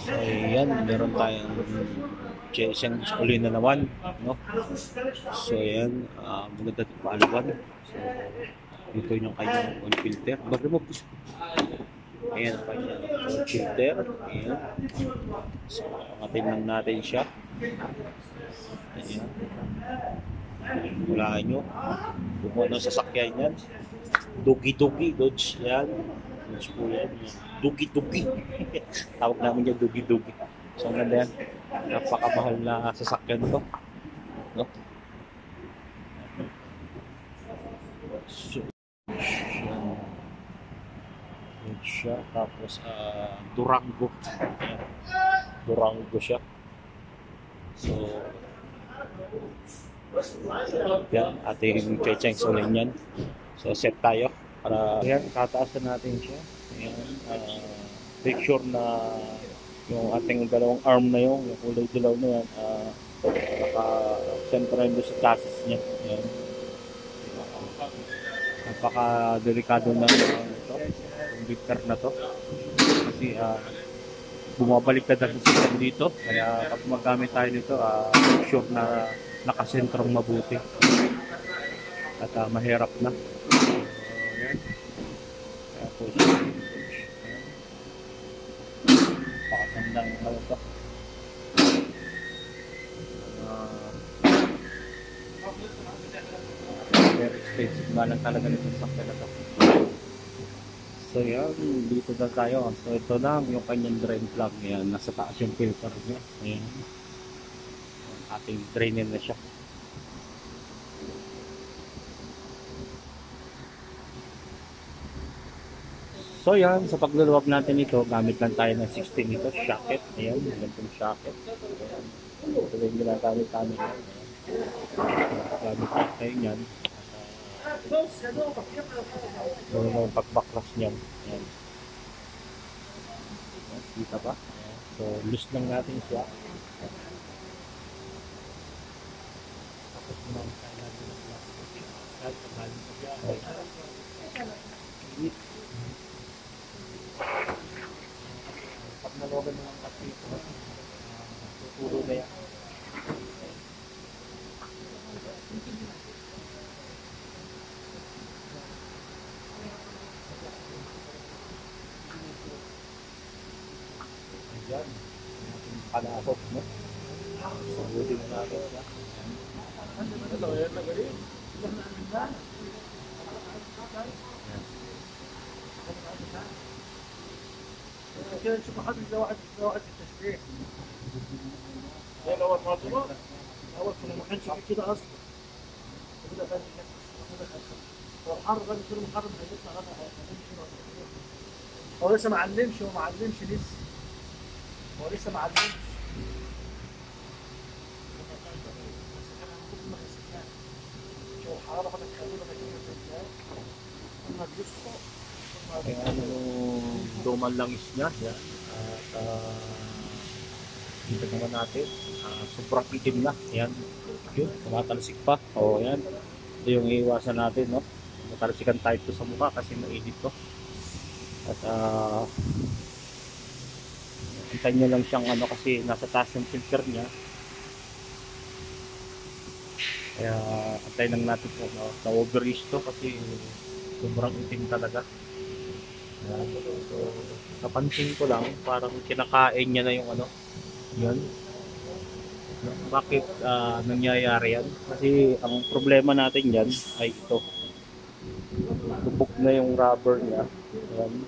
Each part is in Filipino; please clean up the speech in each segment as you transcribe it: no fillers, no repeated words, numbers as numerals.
So yan, meron tayong isang uli na naman, no? So yan, maganda itong paalawan. So dito yung kanyang oil filter. Remove po siya. Ayan ang kanyang oil filter. Ayan. So angatin lang natin siya. Ayan. Hulaan nyo kung ano sasakyan yan. Dugi-dugi, Dodge yan. Dodge po yan. Dugi-dugi. Tawag namin yan, dugi-dugi. So ang ganda yan. Napakamahal na sasakyan to. No? So, yan. Yan siya. Tapos, Durango. Yan. Durango siya. So, yan. Ating check ulit yan. So, set tayo. Para, yan, tataasan natin siya. Ayan. Make sure na yung ating dalawang arm na yung kulay dilaw na yan, naka-center doon sa chassis niya. Ayan. Napaka-delikado na ito, yung lifter na to. Kasi bumabalik na dahil sa system dito. Kaya pag magamit tayo dito, make sure na nakasentrong mabuti. At mahirap na. Ayan. Kaya po siya. Pakagandang ano to. Very expensive nga lang talaga nito sa sakya na to. So yan, dito na tayo. So ito lang yung kanyang drain plug. Yan, nasa taas yung filter niya. Ayan. Ating drainin na siya. So yan, sa pagluluwag natin ito, gamit lang tayo ng 16 ito, shocket. Ayan, ganitong shocket. Ayan. Ito yung ginagamit namin. Gamit tayo yan. Ito yung pagbaklas niyan. Ayan. Kita ba? Ayan. So, loose lang natin siya. Tapos naman tayo natin ng plastic. At kabalin ko siya. Pag nalogan mo ang kasi tuturo na yan. Ayan, ating panakot, no? Sagutin na natin siya. كده نشوف محدد ده واحد في التشريح. ده الاول فاطمه الاول كنا ما كانش في كده اصلا. كده بقى هو الحر بقى كل محر هيطلع غدا هو لسه ما علمش لسه. هو لسه ما علمش. شو الحراره بدك تخليها كده ازاي؟ ثم تجسه Ayan yung dumal langis niya. Yan. At dito naman natin. Sobrang itim na. Yan. Yun. Tumatalsik pa. O yan. Ito yung iiwasan natin. No? Matalsikan tayo ito sa mukha kasi mainit to. At hintayin nyo lang siyang ano kasi nasa taas yung filter niya. Kaya antayin lang natin po. Na overheat to kasi sobrang itim talaga. So, napansin ko lang parang kinakain niya na yung ano yan. Bakit nangyayari yan? Kasi ang problema natin yan ay ito, lubog na yung rubber niya. Ayan.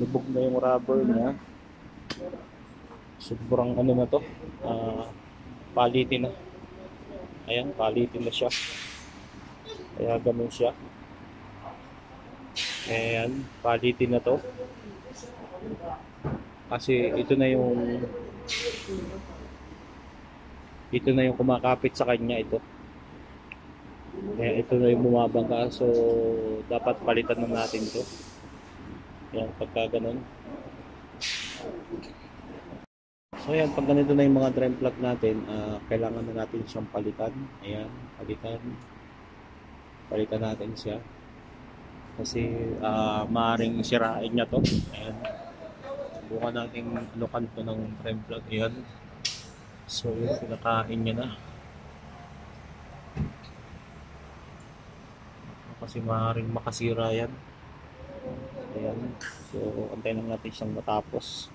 Lubog na yung rubber niya, sobrang ano na to, palitin na. Ayan, palitin na siya, kaya ganun siya. Ayan, palitin na to. Kasi ito na yung kumakapit sa kanya ito. Kaya ito na yung bumabangga. So, dapat palitan na natin to. Ayan, pagka ganun. So, ayan, pag ganito na yung mga drain plug natin, kailangan na natin siyang palitan. Ayan, palitan natin siya. Kasi maaaring sirain niya to. Ayan. Bukan natin anukan to ng frame plug. Ayan. So, yun, pinakain niya na. Kasi maaaring makasira yan. Ayan. So, antayin lang natin siyang matapos.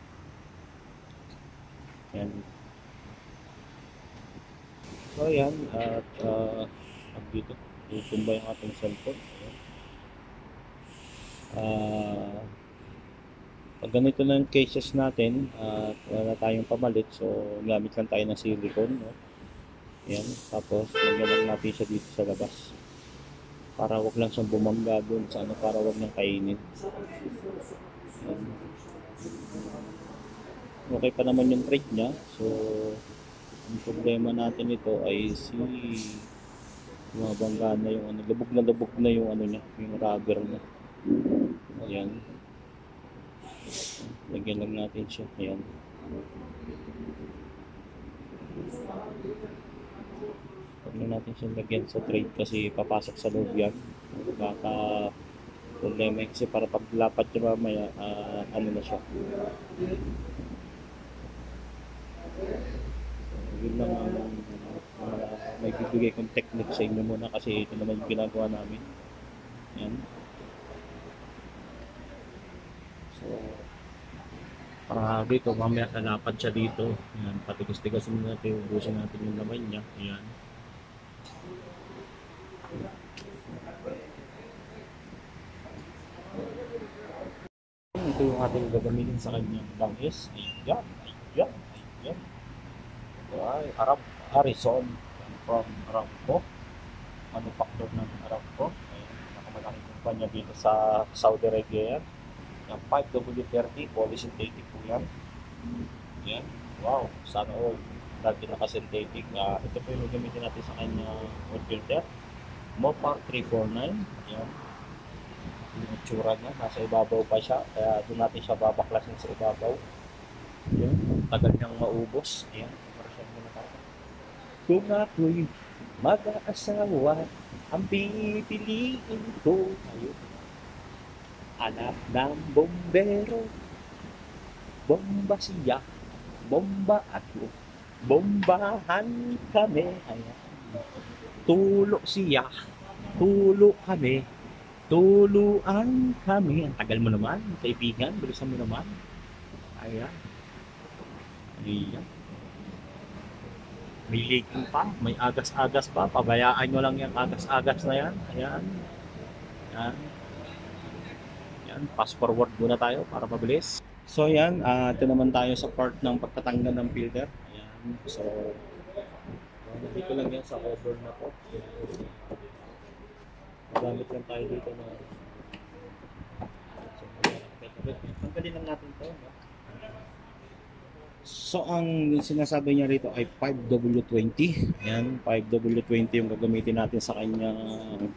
Ayan. So, ayan. At, dito, tutumba yung ating cellphone. Ayan. Pag ganito na yung cases natin at wala tayong pamalit, so gamit lang tayo ng silicone, no? Ayan. Tapos lagyan lang natin siya dito sa labas para wag lang siyang bumangga dun sa ano, para wag niyang kainin. Ayan. Okay pa naman yung trade niya, so ang problema natin ito ay bumabangga na yung ano, lubog na yung ano niya, yung rubber niya. Ayan. Lagyan lang natin siya. Ayan. Huwag na natin siyang lagyan sa trade kasi papasok sa loob yan. Baka problema kasi para paglapat niya mamaya, ano na siya. Yun lang ang may bibigay kong technique sa inyo muna kasi ito naman yung ginagawa namin. Ayan. So, dito mamaya lalapad siya dito. Ayan, patigas-tigasin natin, ubusin natin yung laman niya. Ayan. Ito yung ating gagamitin sa kanyang bangis. Ayan, ayan, ayan. Ay, Harrison from Aramco. Manufacturer ng Aramco. Ayan, nakamalaking kumpanya dito sa Saudi Arabia yan. Yung 5W30 polysynthetic po yan. Yan. Wow, sana all dati naka-synthetic. Ito po yung gamitin natin sa kanya oil filter. Mopar 349. Yan. Yung itsura niya, nasa ibabaw pa siya. Kaya doon natin siya babaklasin sa ibabaw. Yan. Tagal niyang maubos. Yan. Commercial muna tayo. Kung ako'y mag-aasawa, ang pipiliin ko ayun. Anak ng bombero, bomba siya, bomba ako, bombahan kami. Ayan. Tulo siya, tulo kami, tuluan kami. Ang tagal mo naman, kaibigan, bilisan mo naman. Ayan. Ayan. May leaking pa, may agas-agas pa, pabayaan nyo lang yung agas-agas na yan. Ayan. Ayan. Yan, fast forward muna tayo para mabilis. So yan, ito naman tayo sa part ng pagtatanggal ng filter. Ayan, so dito lang yan sa cover na po. Magamit lang tayo dito na tanggalin lang natin ito. No? So ang sinasabi niya rito ay 5W20. Ayan, 5W20 yung gagamitin natin sa kanyang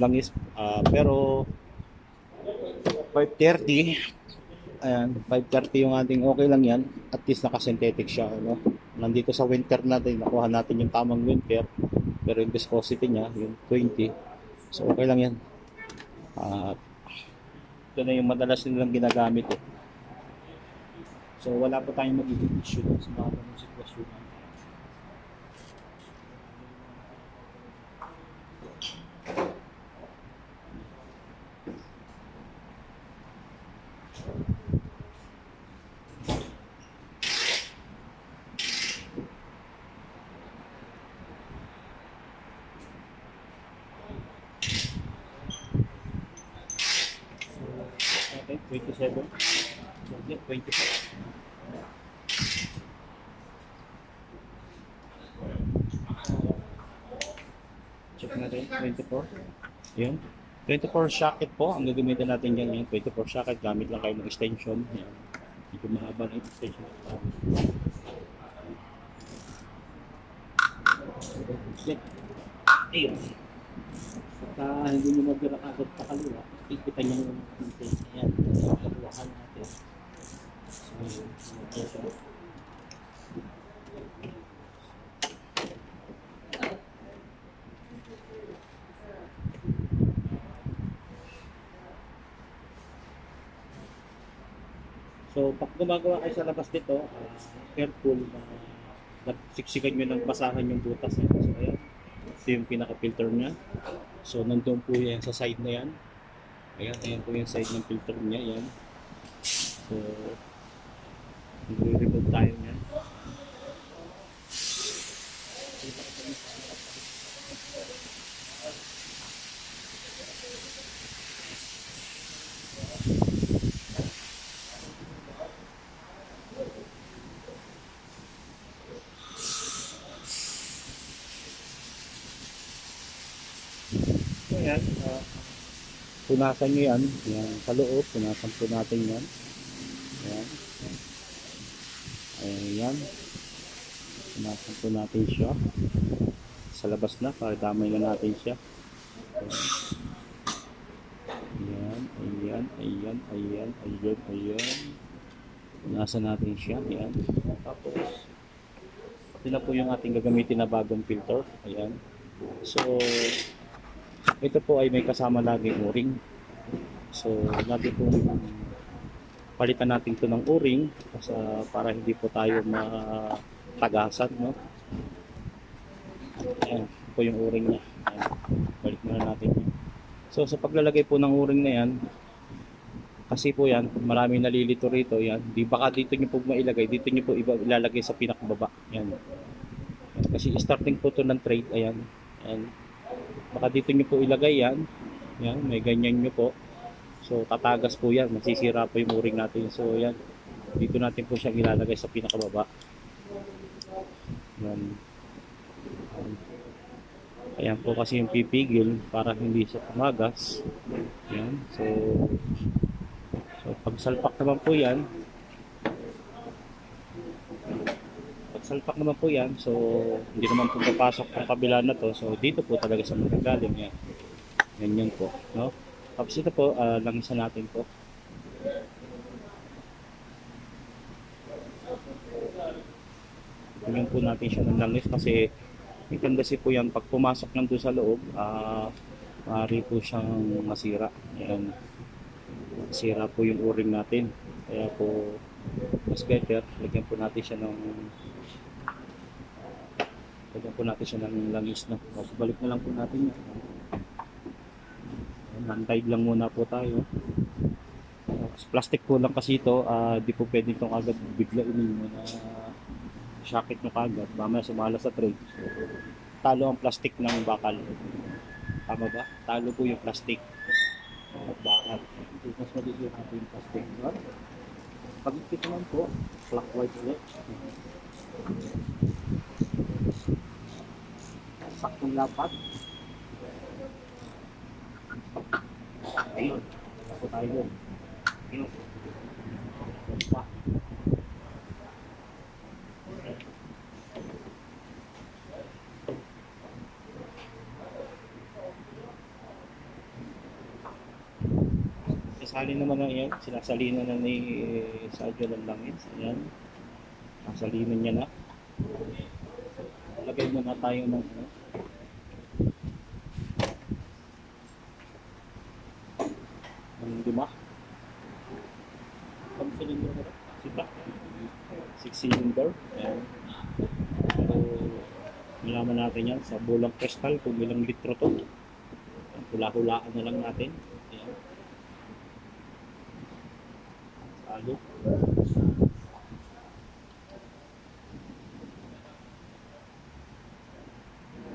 langis. Pero 530, ayan, 530 yung ating okay lang yan, at least naka-synthetic siya, ano? Nandito sa winter natin, nakuha natin yung tamang winter, pero yung viscosity niya, yung 20, so okay lang yan. Ito na yung madalas nilang ginagamit eh. So wala pa tayong magiging issue sa mga ganung sitwasyon. Okay, 27. Yeah, 24. Check natin, 24. Yan. 24 socket po, ang gagamitin natin yan. Yung 24 socket, gamit lang kayo ng extension. Yan. Medyo mahaba ng extension. Yan. Ayun. Pagka hindi nyo mabira agad pa kaliwa, ikitan nyo yung content. Ayan. Kaluwakan natin. So, So, pag gumagawa kayo sa labas nito, careful na siksikan nyo ng basahan yung butas. So, ayan. Ito yung pinaka-filter niya. So, nandun po yan sa side na yan. Ayan, ayan po yung side ng filter niya. Ayan. So, i-remove tayo niya. Ayan, punasan nyo yan. Ayan, sa loob, punasan po natin yan. Ayan. Ayan. Punasan po natin siya. Sa labas na, para damay na natin siya. Ayan, ayan, ayan, ayan, ayan, ayan. Punasan natin siya. Ayan. Tapos, ito na po yung ating gagamitin na bagong filter. Ayan. So, ito po ay may kasama laging o-ring. So, lagi po palitan natin ito ng o-ring para hindi po tayo matagasan, no? Ayan, ito po yung o-ring niya. Ayan, balik na natin yan. So, sa paglalagay po ng o-ring na yan, kasi po yan, maraming nalilito rito, yan. Di baka dito nyo po mailagay, dito nyo po ilalagay sa pinakababa. Yan. Kasi starting po ito ng trade, ayan. Ayan. Baka dito nyo po ilagay yan. Yan, may ganyan nyo po. So, tatagas po yan. Masisira po yung o-ring natin. So, yan. Dito natin po siya ilalagay sa pinakababa. Yan. Ayan po kasi yung pipigil para hindi siya tumagas. Yan. So, pag salpak naman po yan, so hindi naman po papasok ang kabila na to. So dito po talaga sa magagaling yan. Ganyan po, no? Tapos ito po, langisan natin po. Ganyan po natin siya ng langis kasi may tendency po yan pag pumasok lang doon sa loob, maaari po siyang masira. Ayan. Masira po yung o-ring natin. Kaya po mas better, lagyan po natin siya ng langis na. So, balik na lang po natin yan. Hand-tied lang muna po tayo. Plastic po lang kasi ito, di po pwede itong agad biglainin mo na socket nyo kagad. Mamaya sumala sa trade. So, talo ang plastic ng bakal. Tama ba? Talo po yung plastic. Bakal. Mas maliit natin yung plastic. Pag-ikit naman po, clockwise ulit. Saktong lapat. Ayun. Ako tayo doon. Ayun. Pa. Sasali naman na yan. Sinasalinan na ni Sadyo ng langis. Ayan. Sasalinan niya na. Lagay muna tayo ng lima. Pag cylinder na rin. Sita. 6 cylinder. Ayan. So, malaman natin yan sa bulang kristal kung ilang litro to. Hula-hulaan na lang natin. Ayan. Salo.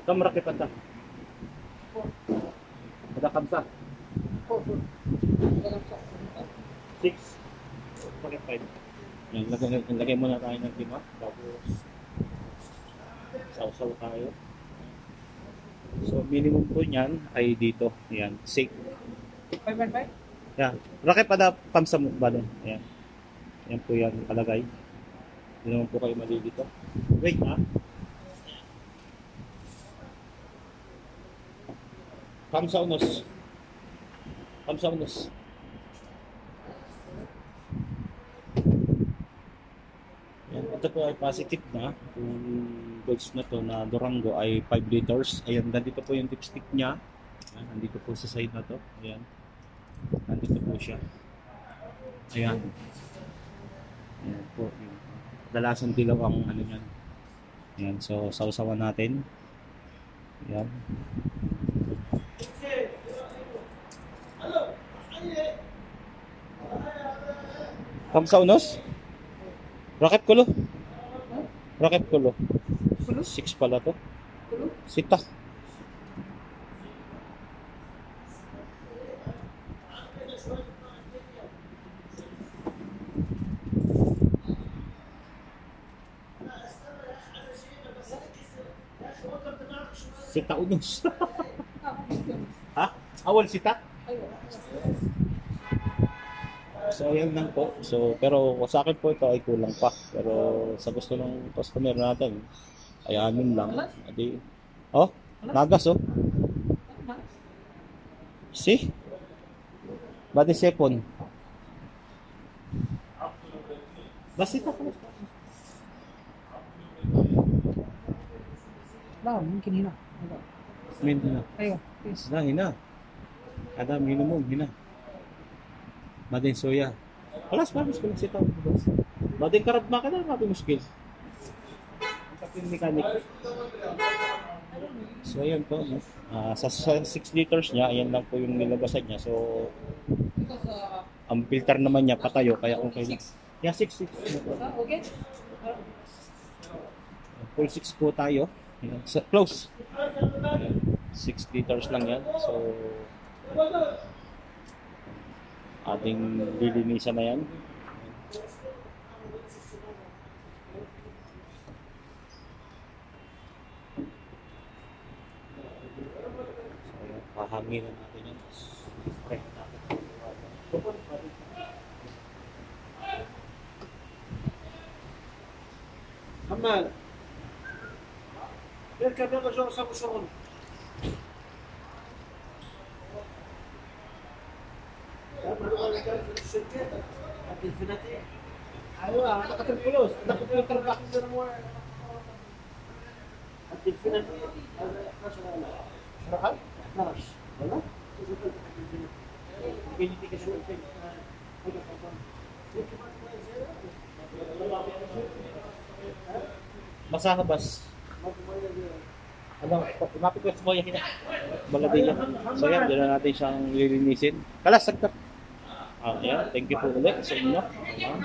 Kamera kay Panta. Ada kamsa. 6. Pakai 5. Yan, lagay muna tayo ng lima. Tapos sausaw tayo. So minimum po niyan ay dito. Yan, 6. 5.5? Yan. Rakip pada kamsa mo balon. Yan. Yan po yan kalagay. Hindi naman po kayo mali dito. Wait ha. Kamsa unos. Kamsa unos. Yan. Ito po ay positive na. Yung goods na to na Durango ay 5 liters. Ayan, nandito po yung dipstick niya. Ayan, nandito po sa side na to. Ayan. Nandito po siya. Ayan. Yan po. Yung kadalasan dilaw ang ano yan. Yan, so sausawan natin. Yan. Kamsaunos? Raket kulo? Raket kulo. 6 pala to. Sita. Sita unos. Ha? Awal sita? So ayan lang po. So pero sa akin po ito ay kulang pa. Pero sa gusto ng customer natin, ay amin lang. Adi, oh, nagas oh. See? Badi sepon. Basita ko. Lah, mungkin hina. Min hina. Ayo, please. Na hina. Ada minimum hina. Madin soya. Alas pa mas kulang sita. Madin karad makana mati muskil. Kapin mechanic. So ayan po. No? Sa 6 liters niya, ayan lang po yung nilabasan niya. So ang filter naman niya patayo kaya okay lang. Yeah, 6. Okay. Full 6 po tayo. Ayan. So, close. Ayan. 6 liters lang yan. So ating lilinisan na yan. Pahanginan natin yan. Okay. محمد اركب يلا جو سووا شغل ايوه عندك الفلوس عندك الفلوس تربح الدلفيناتي 12 والله Masakabas. Ano, umapit ko sa moya hina. Baladilla. So yan, dyan na natin siyang lilinisin. Kalas, sagkat. Ayan, thank you po ulit sa inyo. Ayan.